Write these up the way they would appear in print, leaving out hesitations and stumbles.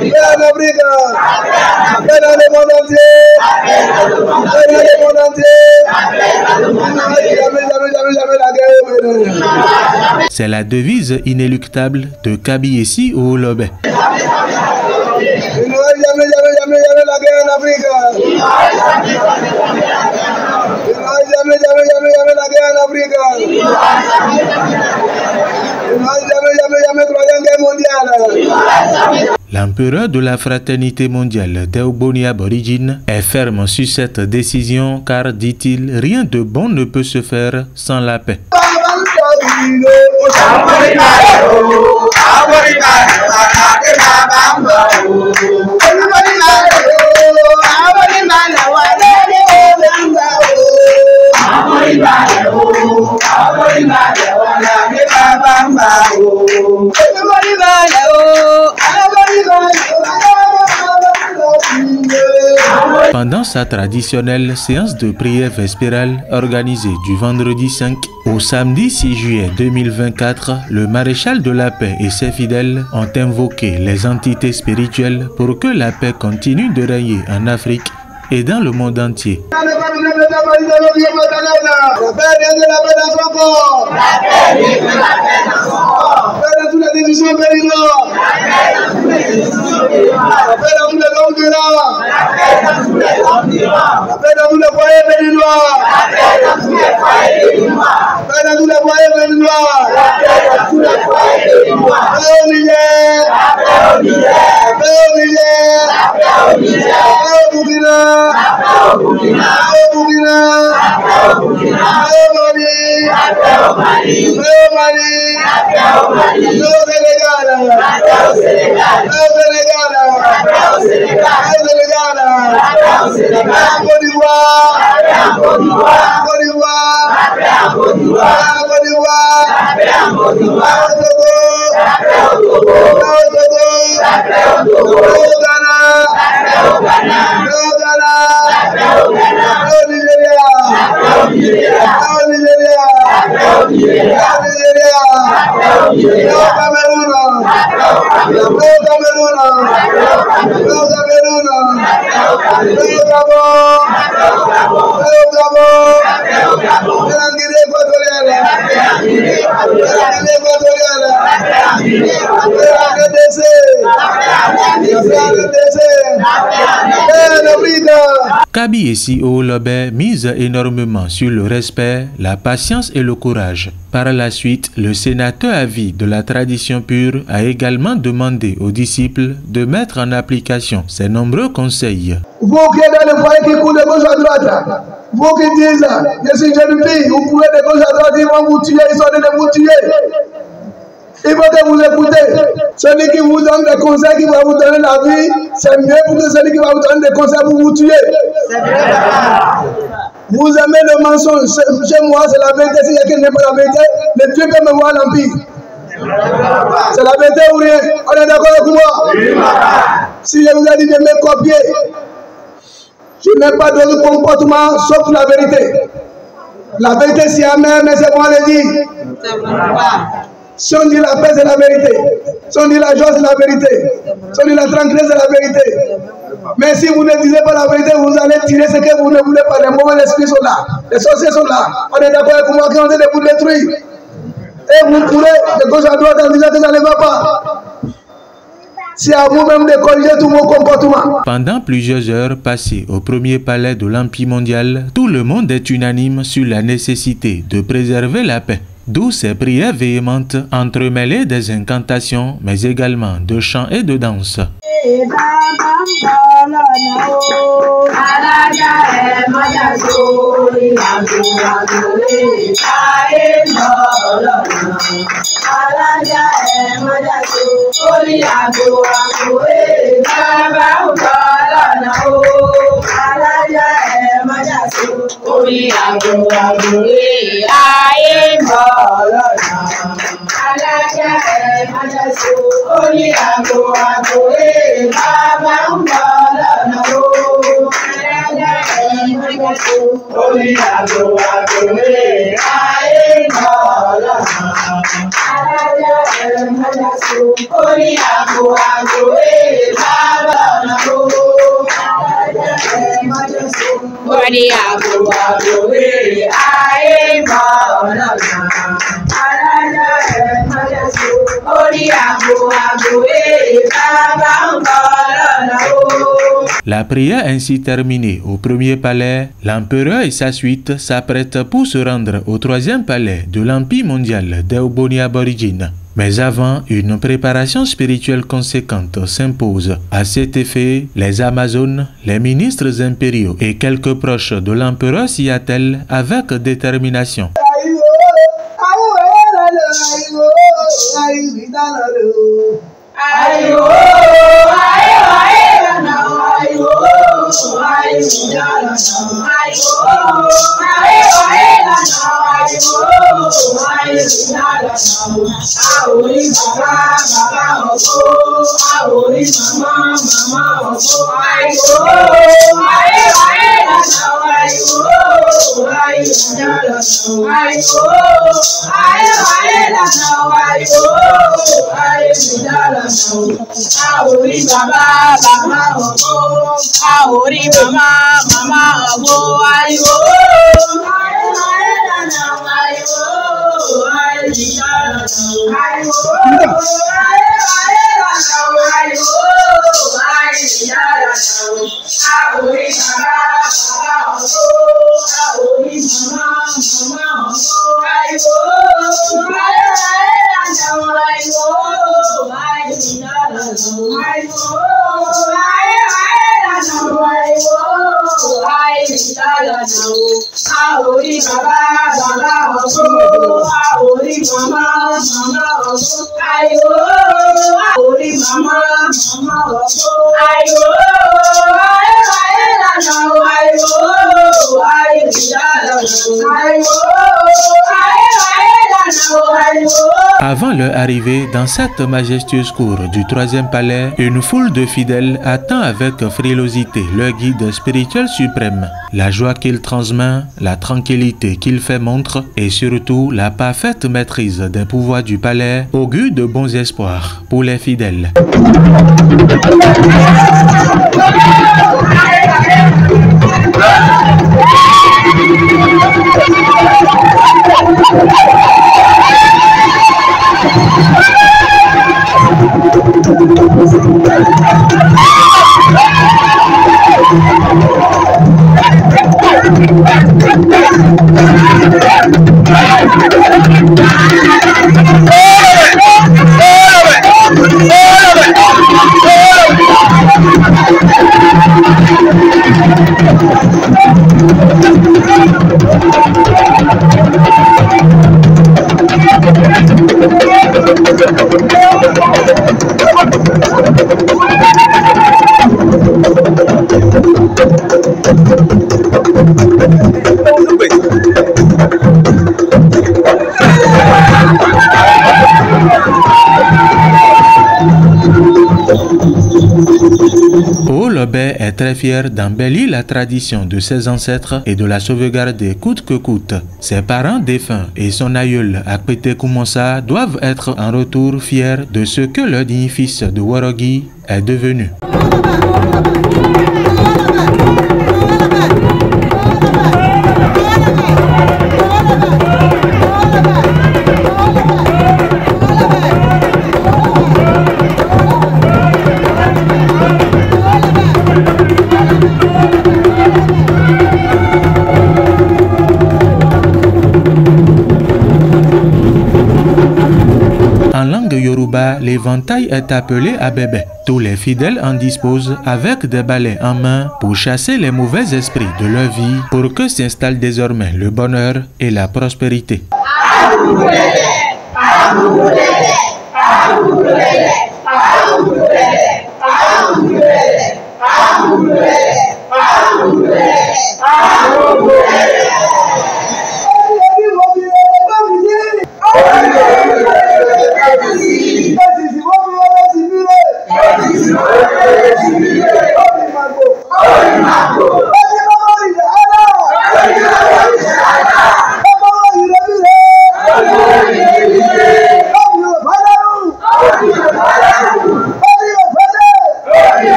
Paix en Afrique. Paix dans le monde entier. Paix dans le monde entier. Jamais la guerre. C'est la devise inéluctable de Kaby Essi Owolobe. Il n'y aura jamais la guerre en Afrique. Il n'y aura jamais la guerre en Afrique. Il n'y aura jamais troisième guerre mondiale. L'empereur de la fraternité mondiale, Théogboni Aborigine, est ferme sur cette décision car, dit-il, rien de bon ne peut se faire sans la paix. Pendant sa traditionnelle séance de prière vespérale organisée du vendredi 5 au samedi 6 juillet 2024, le maréchal de la paix et ses fidèles ont invoqué les entités spirituelles pour que la paix continue de régner en Afrique et dans le monde entier. La paix vient de la paix dans son corps. La paix vient de la paix dans son corps. La paix dans toutes les divisions périlleuses. La paix dans tous les hommes du Nord. La paix dans tous les foyers béninois. La paix dans tous les foyers béninois. La paix dans tous les foyers béninois. La paix dans tous les foyers béninois. La paix au Niger. La paix au Niger. La paix au Niger. La paix au Niger. La paix au Burkina. La paix au Burkina. La paix au Burkina. La paix au Burkina. La paix au Mali. La paix au Mali. La paix au Mali. La paix au Mali. La paix au Sénégal. La paix au Sénégal. La paix au Sénégal. La paix au Sénégal. La paix au Sénégal. La paix au Sénégal. La Côte d'Ivoire. La paix en Côte d'Ivoire. La Côte d'Ivoire. La paix en Côte d'Ivoire. La Côte d'Ivoire. La paix en Côte d'Ivoire. La Togo. La paix au Togo. La Togo. La paix au Togo. La Ghana. La paix au Ghana. La Ghana. La paix au Ghana. La Nigeria. La paix au Nigeria. La Nigeria. La paix au Nigeria. La Nigeria. La paix au Nigeria. La Cameroun. La paix au Cameroun. La Cameroun. La paix au Cameroun. La Cameroun. La paix au Cameroun. La Gabon. La paix au Gabon. La Gabon. La paix au Gabon. La Guinée équatoriale. La paix en Guinée équatoriale. La Guinée équatoriale. La paix en Guinée équatoriale. La RDC. La paix en RDC. La RDC. La paix en Afrique. Kaby Essi Owolobe mise énormément sur le respect, la patience et le courage. Par la suite, le sénateur à vie de la tradition pure a également demandé aux disciples de mettre en application ses nombreux conseils. Vous qui êtes dans le foyer qui coule de gauche à droite, vous qui dites, je suis jeune fille, vous coulez de gauche à droite, ils vont vous tuer, ils sont en train de vous tuer. Il faut que vous écoutez. Celui qui vous donne des conseils, qui va vous donner la vie, c'est mieux pour que celui qui va vous donner des conseils pour vous tuer. Vous aimez le mensonge. Chez moi, c'est la vérité. S'il y a quelqu'un qui n'aime pas la vérité, le Dieu peut me voir l'empire. C'est la vérité ou rien? On est d'accord avec moi? Si je vous ai dit de me copier, je n'ai pas d'autre comportement sauf la vérité. La vérité, c'est amer, mais c'est moi le dire. Si on dit la paix, c'est la vérité. Si on dit la joie, c'est la vérité. Si on dit la tranquillité, c'est la vérité. Mais si vous ne disiez pas la vérité, vous allez tirer ce que vous ne voulez pas. Les mauvais esprits sont là. Les sorciers sont là. On est d'accord avec moi qui ont de vous détruire. Et vous courez de gauche à droite en disant que ça ne va pas. C'est à vous-même de corriger tous vos comportements. Pendant plusieurs heures passées au premier palais de l'Empire mondial, tout le monde est unanime sur la nécessité de préserver la paix. D'où ces prières véhémentes entremêlées des incantations, mais également de chants et de danse. Oh, La prière ainsi terminée au premier palais, l'empereur et sa suite s'apprêtent pour se rendre au troisième palais de l'Empire mondial des Oboni aborigines. Mais avant, une préparation spirituelle conséquente s'impose. À cet effet, les Amazones, les ministres impériaux et quelques proches de l'empereur s'y attellent avec détermination. Avant leur arrivée dans cette majestueuse cour du troisième palais, une foule de fidèles attend avec frilosité leur guide spirituel suprême. La joie qu'il transmet, la tranquillité qu'il fait montre et surtout la parfaite maîtrise des pouvoirs du palais augure de bons espoirs pour les fidèles. Olobé est très fier d'embellir la tradition de ses ancêtres et de la sauvegarder coûte que coûte. Ses parents défunts et son aïeul Akpete Kumonsa doivent être en retour fiers de ce que leur digne fils de Worogi est devenu. En langue yoruba, l'éventail est appelé abébé. Tous les fidèles en disposent avec des balais en main pour chasser les mauvais esprits de leur vie pour que s'installe désormais le bonheur et la prospérité.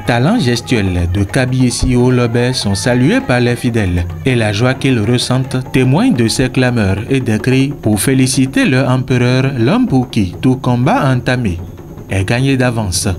talents gestuels de Kabiesio Lobé sont salués par les fidèles et la joie qu'ils ressentent témoigne de ces clameurs et des cris pour féliciter leur empereur, l'homme pour qui tout combat entamé est gagné d'avance.